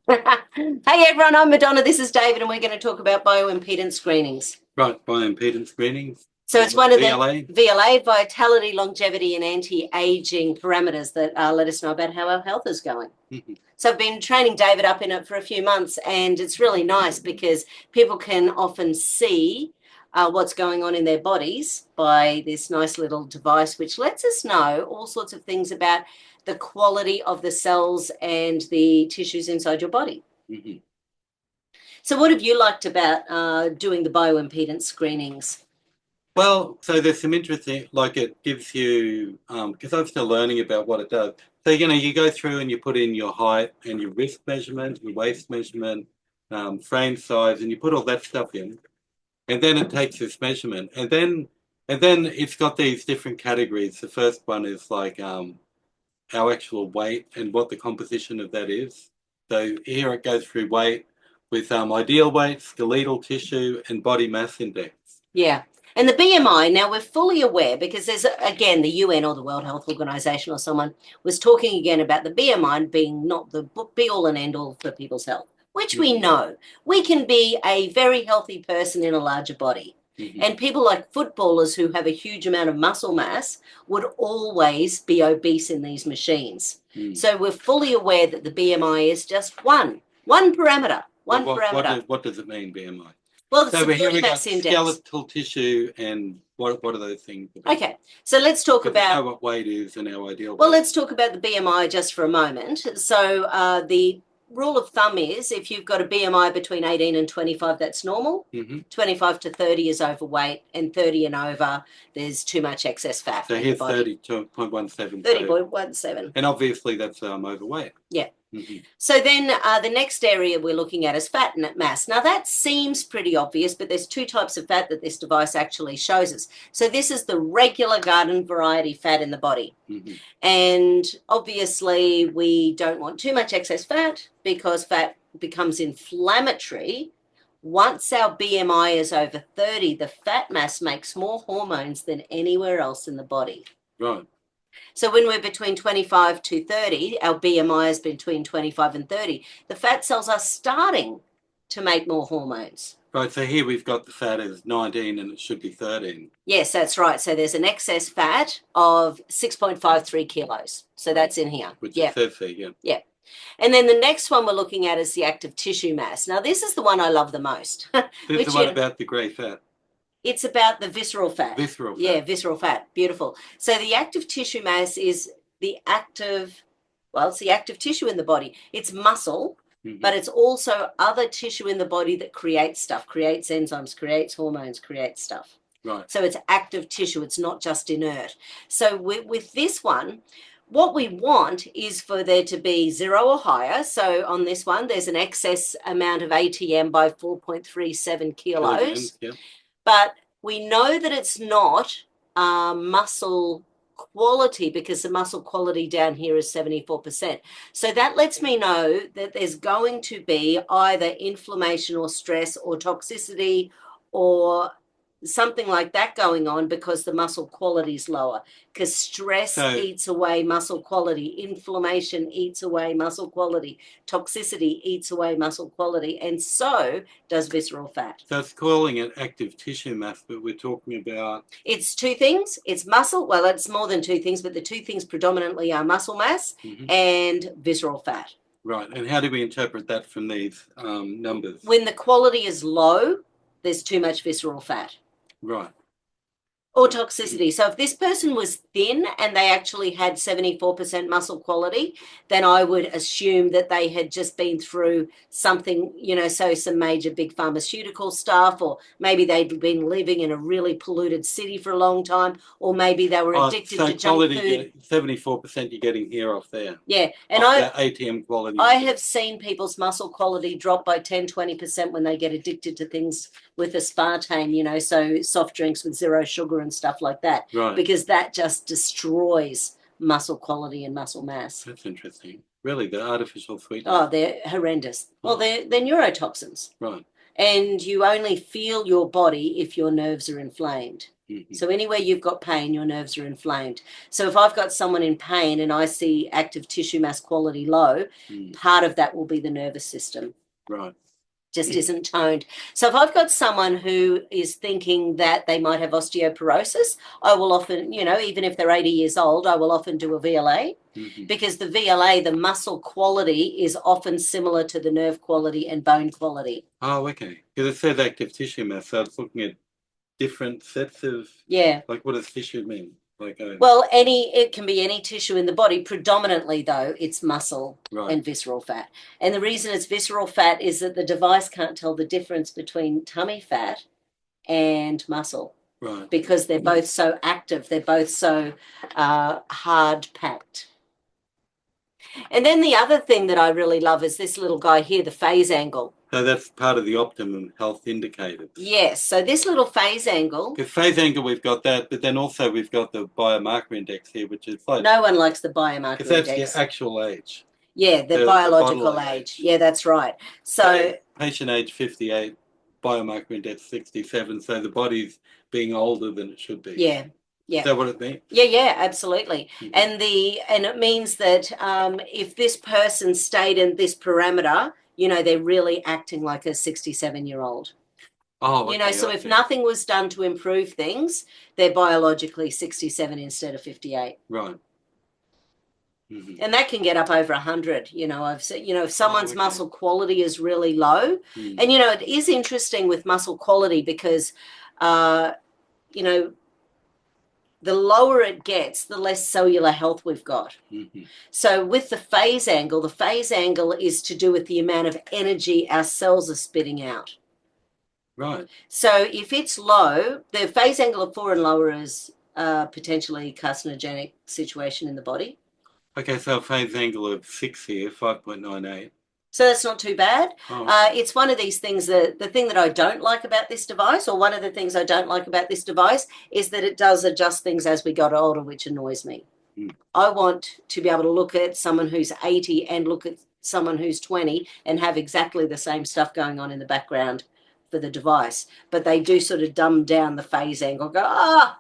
Hey everyone, I'm Madonna. This is David, and we're going to talk about bioimpedance screenings. Right, bioimpedance screening. So it's one of VLA. the VLA, vitality, longevity, and anti-aging parameters that let us know about how our health is going. So I've been training David up in it for a few months, and it's really nice because people can often see what's going on in their bodies by this nice little device, which lets us know all sorts of things about the quality of the cells and the tissues inside your body. So what have you liked about doing the bioimpedance screenings? Well, so there's some interesting, like it gives you, because I'm still learning about what it does. So, you go through and you put in your height and your wrist measurement, your waist measurement, frame size, and you put all that stuff in. And then it takes this measurement. And then it's got these different categories. The first one is like our actual weight and what the composition of that is. So here it goes through weight with ideal weight, skeletal tissue, and body mass index. Yeah. And the BMI, now we're fully aware because there's, again, the UN or the World Health Organization or someone was talking again about the BMI being not the be all and end all for people's health, which we know. We can be a very healthy person in a larger body. And people like footballers who have a huge amount of muscle mass would always be obese in these machines. So we're fully aware that the BMI is just one parameter. What does it mean, BMI? Well, so it's here the we got mass index. skeletal tissue, and what are those things about? Okay, so let's talk about... We know what weight is and our ideal weight. Well, let's talk about the BMI just for a moment. So the rule of thumb is if you've got a BMI between 18 and 25, that's normal. 25 to 30 is overweight, and 30 and over, there's too much excess fat. So here's 30.17. 30.17. And obviously that's overweight. Yeah. So then the next area we're looking at is fat mass. Now that seems pretty obvious, but there's two types of fat that this device actually shows us. So this is the regular garden variety fat in the body. And obviously we don't want too much excess fat because fat becomes inflammatory. Once our BMI is over 30, the fat mass makes more hormones than anywhere else in the body. Right. So when we're between 25 to 30, our BMI is between 25 and 30, the fat cells are starting to make more hormones. Right, so here we've got the fat as 19 and it should be 13. Yes, that's right. So there's an excess fat of 6.53 kilos. So that's in here. Which it says here, yeah. Yeah. And then the next one we're looking at is the active tissue mass. Now, this is the one I love the most. This is the one about the grey fat. It's about the visceral fat. Visceral fat. Yeah, visceral fat. Beautiful. So the active tissue mass is the active, well, it's the active tissue in the body. It's muscle, but it's also other tissue in the body that creates stuff, creates enzymes, creates hormones, creates stuff. Right. So it's active tissue. It's not just inert. So with this one, what we want is for there to be 0 or higher. So on this one, there's an excess amount of ATM by 4.37 kilos. Yeah. But we know that it's not muscle quality because the muscle quality down here is 74%. So that lets me know that there's going to be either inflammation or stress or toxicity or something like that going on because the muscle quality is lower, because stress eats away muscle quality, inflammation eats away muscle quality, toxicity eats away muscle quality, and so does visceral fat. So it's calling it active tissue mass, but we're talking about... It's two things. It's muscle. Well, it's more than two things, but the two things predominantly are muscle mass and visceral fat. Right. And how do we interpret that from these numbers? When the quality is low, there's too much visceral fat. Right. Or toxicity. So if this person was thin and they actually had 74% muscle quality, then I would assume that they had just been through something, so some major big pharmaceutical stuff, or maybe they'd been living in a really polluted city for a long time, or maybe they were addicted to junk food. 74% you're getting here off there. Yeah. And ATM quality. I have seen people's muscle quality drop by 10-20% when they get addicted to things with aspartame, so soft drinks with zero sugar and stuff like that, because that just destroys muscle quality and muscle mass. That's interesting. Really, the artificial sweeteners. Oh, they're horrendous. Well, they're neurotoxins. Right. And you only feel your body if your nerves are inflamed. Mhm. So anywhere you've got pain, your nerves are inflamed. So if I've got someone in pain and I see active tissue mass quality low, part of that will be the nervous system. Right. Just isn't toned. So if I've got someone who is thinking that they might have osteoporosis, I will often, even if they're 80 years old, I will often do a VLA because the VLA, the muscle quality, is often similar to the nerve quality and bone quality. Oh, okay. Because it says active tissue mass, so it's looking at different sets of, like, what does tissue mean? Well, it can be any tissue in the body. Predominantly, though, it's muscle and visceral fat. And the reason it's visceral fat is that the device can't tell the difference between tummy fat and muscle. Right. Because they're both so active. They're both so hard packed. And then the other thing that I really love is this little guy here, the phase angle. So that's part of the optimum health indicators. Yes. So this little phase angle. Because phase angle, we've got that, but then also we've got the biomarker index here, which is like... No one likes the biomarker index. Because that's your actual age. Yeah, the biological age. Yeah, that's right. So patient age 58, biomarker index 67, so the body's being older than it should be. Yeah. Yeah. Is that what it means? Yeah, absolutely. And it means that if this person stayed in this parameter, they're really acting like a 67-year-old. Oh, okay, so if nothing was done to improve things, they're biologically 67 instead of 58. Right. And that can get up over 100. I've seen, if someone's muscle quality is really low, and it is interesting with muscle quality because, the lower it gets, the less cellular health we've got. So with the phase angle is to do with the amount of energy our cells are spitting out. Right. So if it's low, the phase angle of 4 and lower is potentially carcinogenic situation in the body. Okay, so a phase angle of 6 here, 5.98. So that's not too bad. It's one of these things that the thing that I don't like about this device, or one of the things I don't like about this device, is that it does adjust things as we got older, which annoys me. I want to be able to look at someone who's 80 and look at someone who's 20 and have exactly the same stuff going on in the background for the device. But they do sort of dumb down the phase angle, go,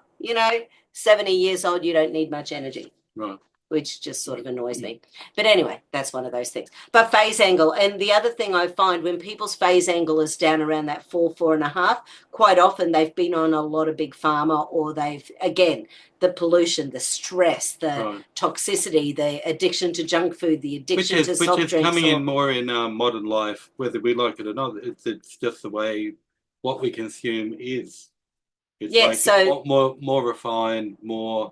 70 years old, you don't need much energy. Right. Which just sort of annoys me. But anyway, that's one of those things. But phase angle, and the other thing I find when people's phase angle is down around that 4.5, quite often they've been on a lot of big pharma, or they've, again, the pollution, the stress, the toxicity, the addiction to junk food, the addiction to soft drinks. Which is coming in more in modern life, whether we like it or not. It's just the way what we consume is. It's so more refined, more...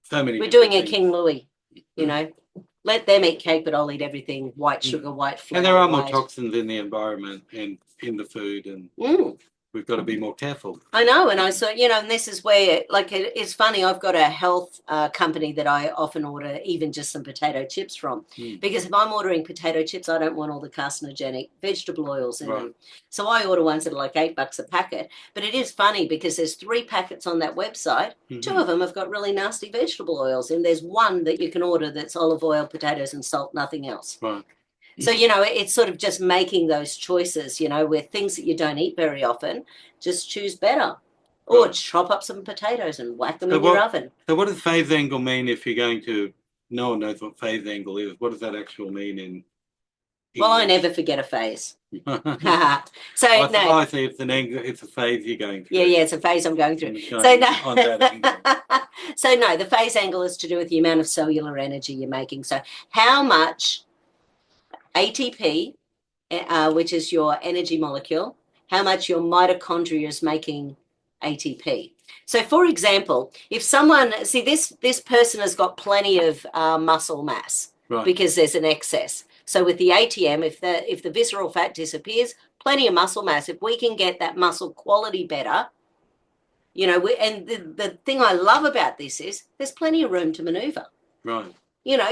so many. We're doing a King Louis, Let them eat cake, but I'll eat everything. White sugar, white flour. And there are more toxins in the environment and in the food, and we've got to be more careful. I know, and I saw, and this is where, it's funny, I've got a health company that I often order even just some potato chips from, because if I'm ordering potato chips, I don't want all the carcinogenic vegetable oils in them. So I order ones that are like $8 a packet, but it is funny because there's 3 packets on that website. 2 of them have got really nasty vegetable oils, and there's one that you can order that's olive oil, potatoes, and salt, nothing else. Right. So, it's sort of just making those choices, with things that you don't eat very often, just choose better. Or chop up some potatoes and whack them in your oven. So what does phase angle mean if you're going to... No one knows what phase angle is. What does that actually mean in English? Well, I never forget a phase. So, I see it's a phase you're going through. Yeah, it's a phase I'm going through. So, no, the phase angle is to do with the amount of cellular energy you're making. So how much ATP, which is your energy molecule, how much your mitochondria is making ATP. So, for example, if someone, this person has got plenty of muscle mass because there's an excess. So with the ATM, if the visceral fat disappears, plenty of muscle mass. If we can get that muscle quality better, and the thing I love about this is there's plenty of room to maneuver. Right.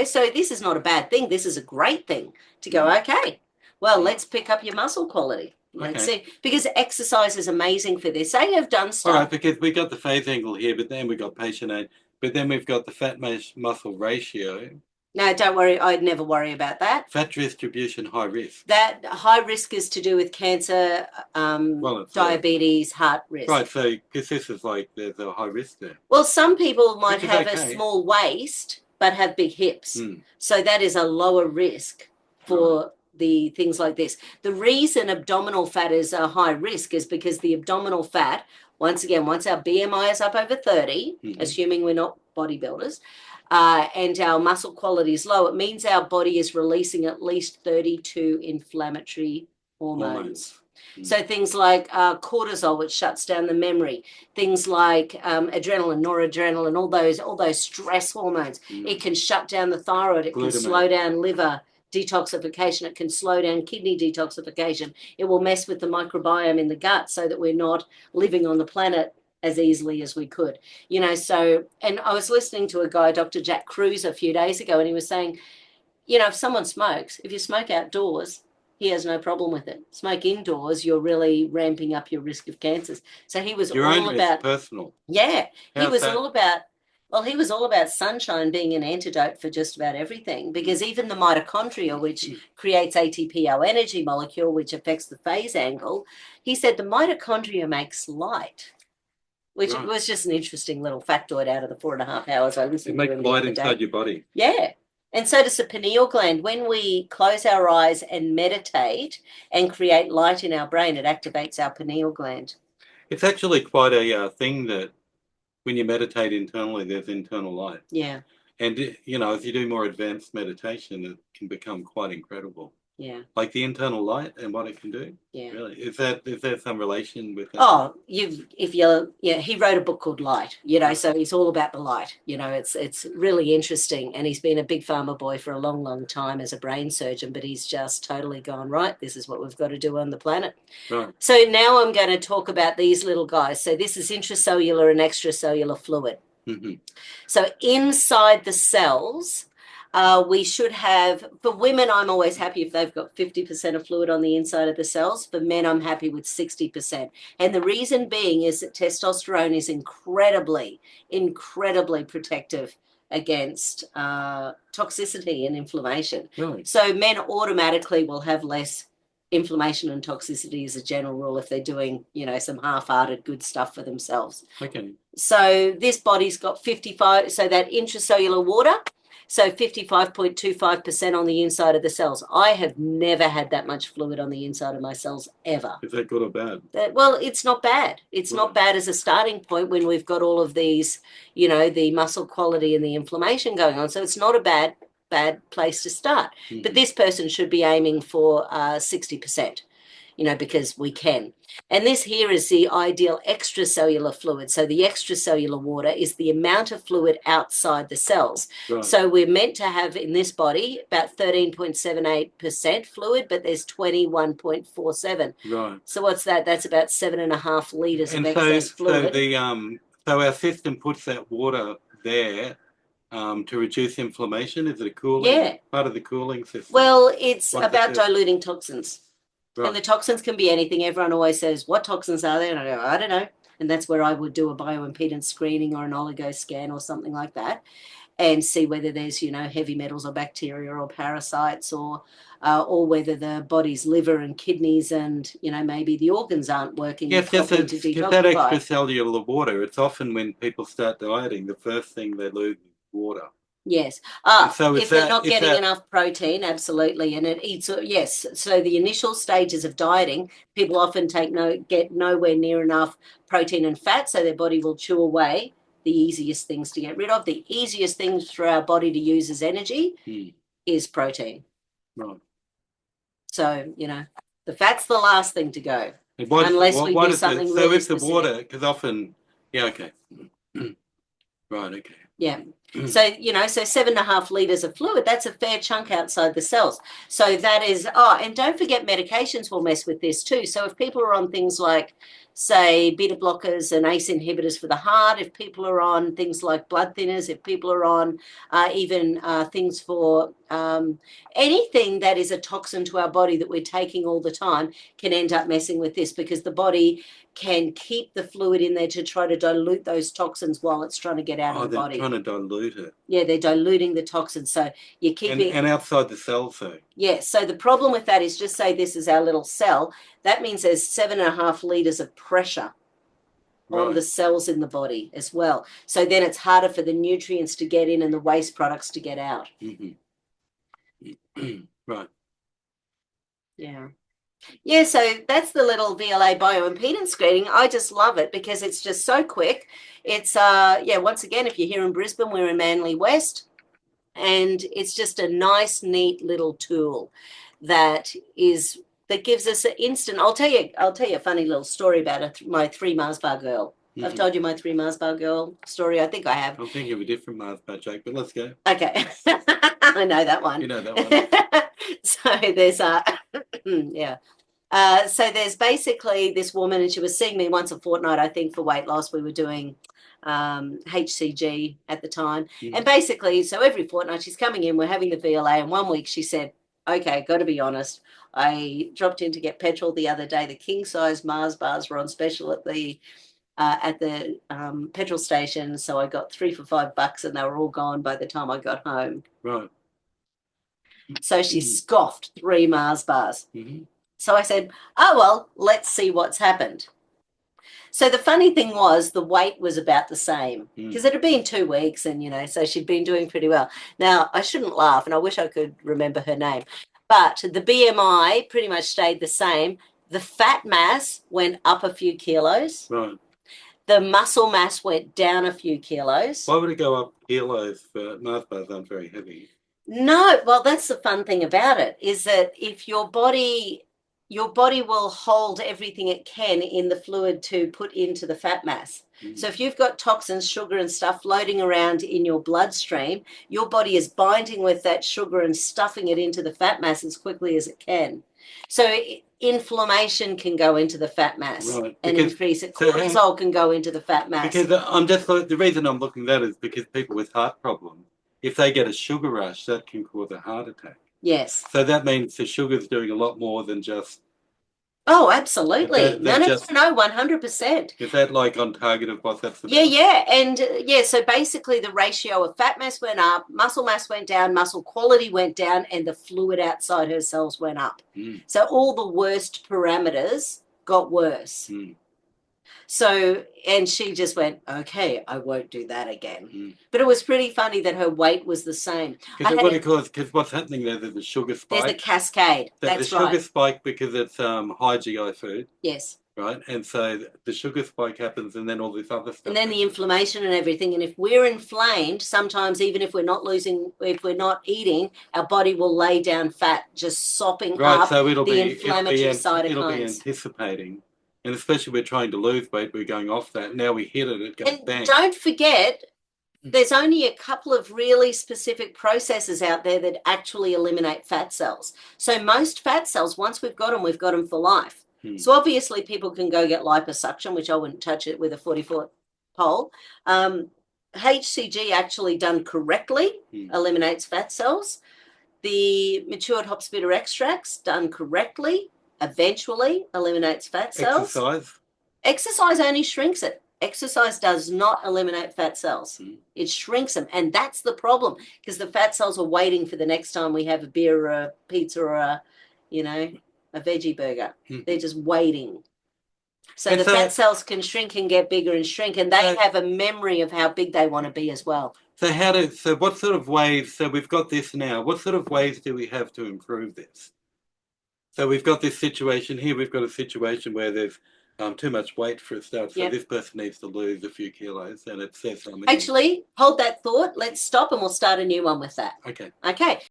So this is not a bad thing. This is a great thing to go, okay, well, let's pick up your muscle quality. Let's see. Because exercise is amazing for this. Say you've done stuff. All right, because we got the phase angle here, but then we got patient age, but then we've got the fat muscle ratio. No, don't worry. I'd never worry about that. Fat distribution, high risk. That high risk is to do with cancer, diabetes, heart risk. Right, so because this is like there's a high risk there. Well, some people might Which is have a okay. small waist but have big hips. Mm. So that is a lower risk for the things like this. The reason abdominal fat is a high risk is because the abdominal fat, once again, once our BMI is up over 30, assuming we're not bodybuilders, and our muscle quality is low, it means our body is releasing at least 32 inflammatory hormones. So things like cortisol, which shuts down the memory, things like adrenaline, noradrenaline, all those stress hormones. It can shut down the thyroid. It can slow down liver detoxification. It can slow down kidney detoxification. It will mess with the microbiome in the gut so that we're not living on the planet as easily as we could. You know, so, and I was listening to a guy, Dr. Jack Cruz, a few days ago, and he was saying, you know, if someone smokes, if you smoke outdoors, he has no problem with it. Smoke indoors, you're really ramping up your risk of cancers. So he was all about personal. Yeah, he was all about. Well, he was all about sunshine being an antidote for just about everything, because even the mitochondria, which creates ATP, our energy molecule, which affects the phase angle, he said the mitochondria makes light, which was just an interesting little factoid out of the 4.5 hours I listened to him. It makes light inside your body. Yeah. And so does the pineal gland. When we close our eyes and meditate and create light in our brain, it activates our pineal gland. It's actually quite a thing that when you meditate internally, there's internal light. Yeah. And, you know, if you do more advanced meditation, it can become quite incredible. Yeah. Like the internal light and what it can do. Yeah. Really. Is there some relation with that? Oh, he wrote a book called Light, you know, so he's all about the light. You know, it's really interesting. And he's been a big pharma boy for a long, long time as a brain surgeon, but he's just totally gone, right, this is what we've got to do on the planet. Right. So now I'm going to talk about these little guys. So this is intracellular and extracellular fluid. So inside the cells, we should have, for women, I'm always happy if they've got 50% of fluid on the inside of the cells. For men, I'm happy with 60%. And the reason being is that testosterone is incredibly, incredibly protective against toxicity and inflammation. Really? So men automatically will have less inflammation and toxicity as a general rule if they're doing, you know, some half-hearted good stuff for themselves. Okay. So this body's got 55, so that intracellular water, so 55.25% on the inside of the cells. I have never had that much fluid on the inside of my cells ever. Is that good or bad? Well, it's not bad. It's not bad as a starting point when we've got all of these, you know, the muscle quality and the inflammation going on. So it's not a bad place to start. But this person should be aiming for 60%, you know, because we can. And this here is the ideal extracellular fluid. So the extracellular water is the amount of fluid outside the cells. Right. So we're meant to have in this body about 13.78% fluid, but there's 21.47. Right. So what's that? That's about 7.5 liters of excess fluid. So our system puts that water there to reduce inflammation. Is it a cooling part of the cooling system? Well, it's about diluting toxins. Right. And the toxins can be anything. Everyone always says, what toxins are there? And I go, I don't know. And that's where I would do a bioimpedance screening or an oligo scan or something like that and see whether there's, you know, heavy metals or bacteria or parasites or whether the body's liver and kidneys and, you know, maybe the organs aren't working properly to detoxify. That extracellular water, it's often when people start dieting, the first thing they lose is water. Yes. So if they're not getting enough protein, absolutely. And it eats, yes. So the initial stages of dieting, people often get nowhere near enough protein and fat, so their body will chew away the easiest things to get rid of. The easiest things for our body to use as energy is protein. Right. So, you know, the fat's the last thing to go. Unless we do something really specific. So if the water, because often, okay. Right, okay. Yeah. So, you know, so 7.5 liters of fluid, that's a fair chunk outside the cells. So that is, and don't forget medications will mess with this too. So if people are on things like say, beta blockers and ACE inhibitors for the heart, if people are on things like blood thinners, if people are on even things for anything that is a toxin to our body that we're taking all the time, can end up messing with this, because the body can keep the fluid in there to try to dilute those toxins while it's trying to get out of the body. They're trying to dilute it. Yeah, they're diluting the toxins. So you're keeping... And outside the cell, so. Yeah, so the problem with that is, just say this is our little cell. That means there's 7.5 litres of pressure on the cells in the body as well. So then it's harder for the nutrients to get in and the waste products to get out. Right. Yeah. Yeah, so that's the little VLA bioimpedance screening. I just love it because it's just so quick. It's, yeah, once again, if you're here in Brisbane, we're in Manly West, and it's just a nice, neat little tool that gives us an instant. I'll tell you a funny little story about my 3 Mars bar girl. I've told you my 3 Mars bar girl story. I think I have. I'm thinking of a different Mars bar joke, but let's go. Okay. I know that one. You know that one. So there's yeah. So there's basically this woman, and she was seeing me once a fortnight, I think, for weight loss. We were doing HCG at the time. And basically, so every fortnight she's coming in, we're having the VLA, and one week she said, okay, got to be honest, I dropped in to get petrol the other day. The king size Mars bars were on special at the petrol station, so I got 3 for $5, and they were all gone by the time I got home. Right. So she scoffed 3 Mars bars. So I said, oh, well, let's see what's happened. So the funny thing was, the weight was about the same, because it had been 2 weeks, and, you know, so she'd been doing pretty well. Now, I shouldn't laugh, and I wish I could remember her name, but the BMI pretty much stayed the same. The fat mass went up a few kilos. Right. The muscle mass went down a few kilos. Why would it go up kilos? Mars bars aren't very heavy. No, well, that's the fun thing about it, is that if your body will hold everything it can in the fluid to put into the fat mass. So if you've got toxins, sugar and stuff floating around in your bloodstream, your body is binding with that sugar and stuffing it into the fat mass as quickly as it can. So inflammation can go into the fat mass and increase it. Cortisol can go into the fat mass. Because the reason I'm looking at that is because people with heart problems, if they get a sugar rush, that can cause a heart attack. Yes. So that means the sugar's doing a lot more than just... Oh, absolutely. No, 100%. Is that like on target of what that's about? Yeah. And so basically the ratio of fat mass went up, muscle mass went down, muscle quality went down, and the fluid outside her cells went up. So all the worst parameters got worse. So, and she just went, okay, I won't do that again. But it was pretty funny that her weight was the same. Because what's happening there's a sugar spike. There's a cascade. That's right. The sugar spike because it's high GI food. Yes. Right. And so the sugar spike happens, and then all this other stuff. And then the inflammation and everything. And if we're inflamed, sometimes even if we're not eating, our body will lay down fat, just sopping up so the inflammatory cytokines. It'll be anticipating. And especially we're trying to lose weight, we're going off that. Now we hit it, it goes bang. And don't forget, there's only a couple of really specific processes out there that actually eliminate fat cells. So most fat cells, once we've got them for life. So obviously people can go get liposuction, which I wouldn't touch it with a 40-foot pole. HCG actually done correctly eliminates fat cells. The matured hops bitter extracts done correctly eventually eliminates fat cells. Exercise only shrinks it. Exercise does not eliminate fat cells. It shrinks them. And that's the problem, because the fat cells are waiting for the next time we have a beer or a pizza or a veggie burger. They're just waiting. So the fat cells can shrink and get bigger and shrink, and they have a memory of how big they want to be as well. So what sort of ways, so we've got this now, what sort of ways do we have to improve this? So we've got this situation here, we've got a situation where there's too much weight for a start, so this person needs to lose a few kilos, and it says something. Actually, hold that thought. Let's stop and we'll start a new one with that. Okay. Okay.